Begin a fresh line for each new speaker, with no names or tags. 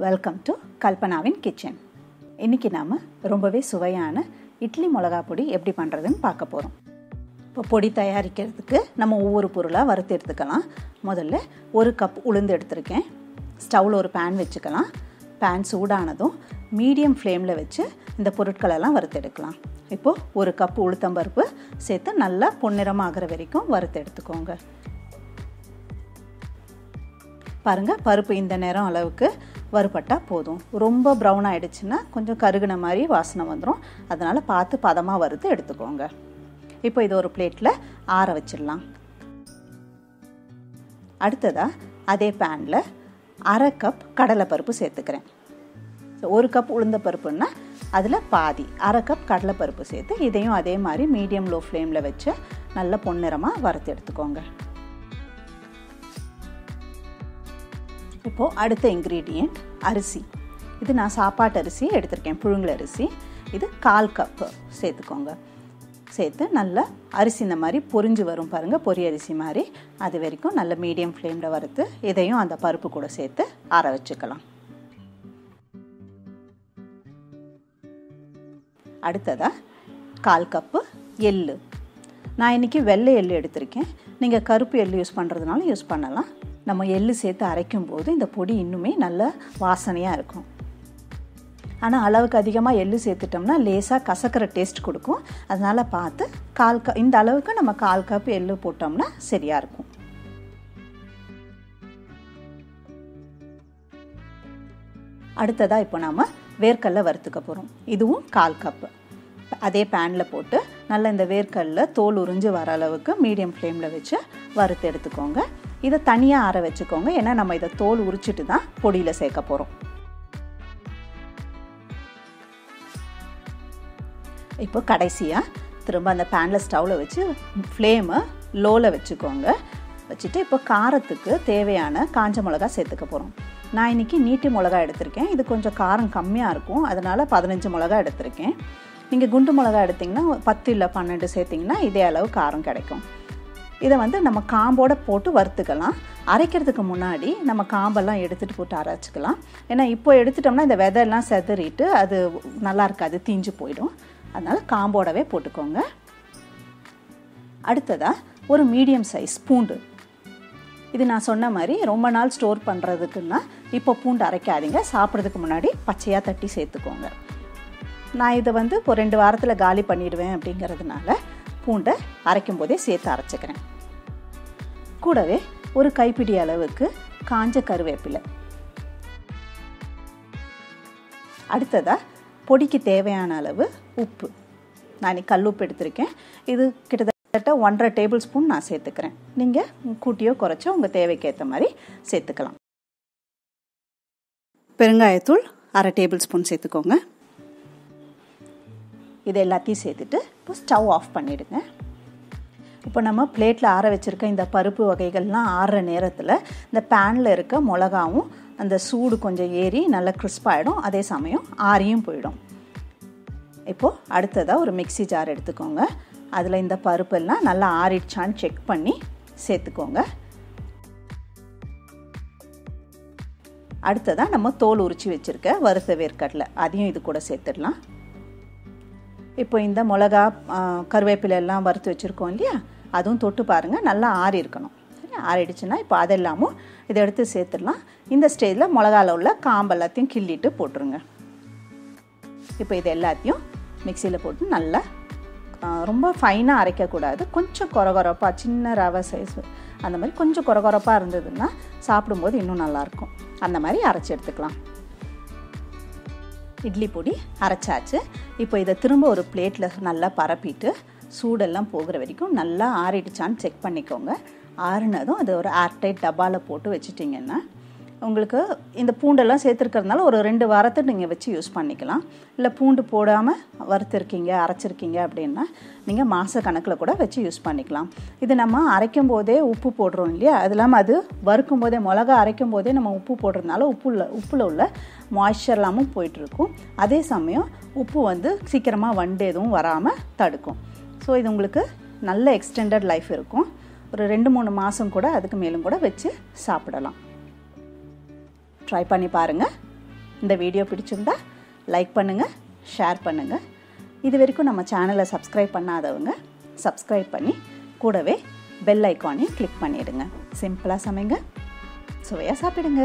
Welcome to கல்பனாவின் kitchen. இன்றைக்கி நாம் ரொம்பவே சுவையான இட்லி மிளகா பொடி எப்படி பண்ணுறதுன்னு பார்க்க போகிறோம். இப்போ பொடி தயாரிக்கிறதுக்கு நம்ம ஒவ்வொரு பொருளாக வறுத்து எடுத்துக்கலாம். முதல்ல 1 கப் உளுந்து எடுத்திருக்கேன். ஸ்டவ்வில் ஒரு பேன் வச்சுக்கலாம். பேன் சூடானதும் மீடியம் ஃப்ளேமில் வச்சு இந்த பொருட்களெல்லாம் வறுத்து எடுக்கலாம். இப்போது 1 கப் உளுத்தம்பருப்பு சேர்த்து நல்லா பொன்னிறமாகிற வரைக்கும் வறுத்து எடுத்துக்கோங்க. பாருங்கள், பருப்பு இந்த நேரம் அளவுக்கு வறுபட்டால் போதும். ரொம்ப ப்ரௌன் ஆகிடுச்சுன்னா கொஞ்சம் கருகுன மாதிரி வாசனை வந்துடும். அதனால் பார்த்து பதமாக வறுத்து எடுத்துக்கோங்க. இப்போ இது ஒரு பிளேட்டில் ஆற வச்சிடலாம். அடுத்ததாக அதே பேனில் 1/2 கப் கடலைப்பருப்பு சேர்த்துக்கிறேன். 1 கப் உளுந்த பருப்புன்னா அதில் பாதி 1/2 கப் கடலைப்பருப்பு சேர்த்து இதையும் அதே மாதிரி மீடியம் லோ ஃப்ளேமில் வச்சு நல்ல பொன்னிறமாக வறுத்து எடுத்துக்கோங்க. இப்போது அடுத்த இன்க்ரீடியண்ட் அரிசி. இது நான் சாப்பாட்டு அரிசி எடுத்திருக்கேன், புழுங்கல் அரிசி. இது 1/4 கப்பு சேர்த்துக்கோங்க. சேர்த்து நல்லா அரிசி இந்த மாதிரி பொரிஞ்சு வரும் பாருங்கள், பொரி அரிசி மாதிரி. அது வரைக்கும் நல்ல மீடியம் ஃப்ளேமில் வறுத்து இதையும் அந்த பருப்பு கூட சேர்த்து ஆற வச்சுக்கலாம். அடுத்ததாக 1/4 கப்பு எள்ளு. நான் இன்றைக்கி வெள்ளை எள்ளு எடுத்திருக்கேன். நீங்கள் கருப்பு எள்ளு யூஸ் பண்ணுறதுனால யூஸ் பண்ணலாம். நம்ம எள்ளு சேர்த்து அரைக்கும் போது இந்த பொடி இன்னுமே நல்ல வாசனையாக இருக்கும். ஆனால் அளவுக்கு அதிகமாக எள்ளு சேர்த்துட்டோம்னா லேசாக கசக்கிற டேஸ்ட் கொடுக்கும். அதனால் பார்த்து இந்த அளவுக்கு நம்ம 1/4 கப் எள்ளு போட்டோம்னா சரியாக இருக்கும். அடுத்ததாக இப்போ நாம் வேர்க்கடலை வறுத்துக்க போகிறோம். இதுவும் 1/4 கப்பு அதே பேனில் போட்டு நல்லா இந்த வேர்க்கடலை தோல் உறிஞ்சு வர அளவுக்கு மீடியம் ஃப்ளேமில் வச்சு வறுத்து எடுத்துக்கோங்க. இதை தனியாக ஆற வச்சுக்கோங்க, ஏன்னா நம்ம இதை தோல் உரிச்சிட்டு தான் பொடியில் சேர்க்க போகிறோம். இப்போ கடைசியாக திரும்ப அந்த பேனில் ஸ்டவ்வில் வச்சு ஃப்ளேமை லோவில் வச்சுக்கோங்க. வச்சுட்டு இப்போ காரத்துக்கு தேவையான காஞ்ச மிளகா சேர்த்துக்க போகிறோம். நான் இன்றைக்கி நீட்டி மிளகா எடுத்திருக்கேன். இது கொஞ்சம் காரம் கம்மியாக இருக்கும், அதனால் 15 மிளகா எடுத்திருக்கேன். நீங்கள் குண்டு மிளகா எடுத்திங்கன்னா 10 இல்லை 12 சேர்த்திங்கன்னா இதே அளவு காரம் கிடைக்கும். இதை நம்ம காம்போடு போட்டு வறுத்துக்கலாம். அரைக்கிறதுக்கு முன்னாடி நம்ம காம்பெல்லாம் எடுத்துகிட்டு போட்டு அரைச்சிக்கலாம். ஏன்னா இப்போ எடுத்துட்டோம்னா இந்த விதையெல்லாம் செதறிட்டு அது நல்லா இருக்காது, தீஞ்சு போயிடும். அதனால் காம்போடவே போட்டுக்கோங்க. அடுத்ததாக ஒரு மீடியம் சைஸ் பூண்டு. இது நான் சொன்ன மாதிரி ரொம்ப நாள் ஸ்டோர் பண்ணுறதுக்குன்னா இப்போ பூண்டு அரைக்காதீங்க, சாப்பிட்றதுக்கு முன்னாடி பச்சையாக தட்டி சேர்த்துக்கோங்க. நான் இதை ஒரு 2 வாரத்தில் காலி பண்ணிடுவேன் அப்படிங்கிறதுனால பூண்டை அரைக்கும் போதே சேர்த்து அரைச்சிக்கிறேன். கூடவே ஒரு கைப்பிடி அளவுக்கு காஞ்ச கருவேப்பிலை. அடுத்ததாக பொடிக்கு தேவையான அளவு உப்பு. நான் இன்னைக்கு கல் உப்பு எடுத்திருக்கேன். இது கிட்டத்தட்ட 1.5 டேபிள் ஸ்பூன் நான் சேர்த்துக்கிறேன். நீங்கள் கூட்டியோ குறைச்சோ உங்கள் தேவைக்கு ஏற்ற மாதிரி சேர்த்துக்கலாம். பெருங்காயத்தூள் 1/2 டேபிள் ஸ்பூன் சேர்த்துக்கோங்க. இது எல்லாத்தையும் சேர்த்துட்டு இப்போ ஸ்டவ் ஆஃப் பண்ணிவிடுங்க. இப்போ நம்ம பிளேட்டில் ஆற வச்சுருக்க இந்த பருப்பு வகைகள்லாம் ஆறுற நேரத்தில் இந்த பேனில் இருக்க மிளகாவும் அந்த சூடு கொஞ்சம் ஏறி நல்லா கிறிஸ்பாகிடும். அதே சமயம் ஆறியும் போயிடும். இப்போது அடுத்ததாக ஒரு மிக்ஸி ஜார் எடுத்துக்கோங்க. அதில் இந்த பருப்பெல்லாம் நல்லா ஆறிடுச்சான்னு செக் பண்ணி சேர்த்துக்கோங்க. அடுத்ததாக நம்ம தோல் உரித்து வச்சுருக்க வறுத்த வேர்க்கடலை அதையும் இது கூட சேர்த்துடலாம். இப்போ இந்த மிளகா கருவேப்பிலை எல்லாம் வறுத்து வச்சுருக்கோம் இல்லையா, அதுவும் தொட்டு பாருங்கள், நல்லா ஆறி இருக்கணும். சரி, ஆறிடுச்சுன்னா இப்போ அதெல்லாமும் இதை எடுத்து சேர்த்துடலாம். இந்த ஸ்டேஜில் மிளகாவில் உள்ள காம்பு எல்லாத்தையும் கிள்ளிட்டு போட்டுருங்க. இப்போ இது எல்லாத்தையும் மிக்சியில் போட்டு நல்லா ரொம்ப ஃபைனாக அரைக்கக்கூடாது, கொஞ்சம் கொரகொரப்பாக சின்ன ரவை சைஸ் அந்த மாதிரி கொஞ்சம் கொரகொரப்பாக இருந்ததுன்னா சாப்பிடும்போது இன்னும் நல்லாயிருக்கும். அந்த மாதிரி அரைச்சி எடுத்துக்கலாம். இட்லி பொடி அரைச்சாச்சு. இப்போ இதை திரும்ப ஒரு பிளேட்டில் நல்லா பரப்பிட்டு சூடெல்லாம் போகிற வரைக்கும் நல்லா ஆறிடுச்சான்னு செக் பண்ணிக்கோங்க. ஆறுனதும் அது ஒரு ஏர்டைட் டப்பாவில் போட்டு வச்சுட்டிங்கன்னா உங்களுக்கு இந்த பூண்டெல்லாம் சேர்த்துருக்கிறதுனால ஒரு 2 வாரத்தை நீங்கள் வச்சு யூஸ் பண்ணிக்கலாம். இல்லை பூண்டு போடாமல் வறுத்துருக்கீங்க அரைச்சிருக்கீங்க அப்படின்னா நீங்கள் மாத கணக்கில் கூட வச்சு யூஸ் பண்ணிக்கலாம். இது நம்ம அரைக்கும் போதே உப்பு போடுறோம் இல்லையா, அது இல்லாமல் அது வறுக்கும் போதே மிளகா அரைக்கும் போதே நம்ம உப்பு போடுறதுனால உப்பில் உள்ள மாய்ஸ்சர் எல்லாமும் போயிட்டுருக்கும். அதே சமயம் உப்பு சீக்கிரமாக வண்டு எதுவும் வராமல் தடுக்கும். ஸோ இது உங்களுக்கு நல்ல எக்ஸ்டெண்டட் லைஃப் இருக்கும். ஒரு 2-3 மாதம் கூட அதுக்கு மேலும் கூட வச்சு சாப்பிடலாம். ட்ரை பண்ணி பாருங்கள். இந்த வீடியோ பிடிச்சிருந்தா லைக் பண்ணுங்கள், ஷேர் பண்ணுங்கள். இது வரைக்கும் நம்ம சேனலை சப்ஸ்கிரைப் பண்ணாதவங்க சப்ஸ்கிரைப் பண்ணி கூடவே பெல் ஐக்கானையும் கிளிக் பண்ணிடுங்க. சிம்பிளாக சமைங்க, சுவையாக சாப்பிடுங்க.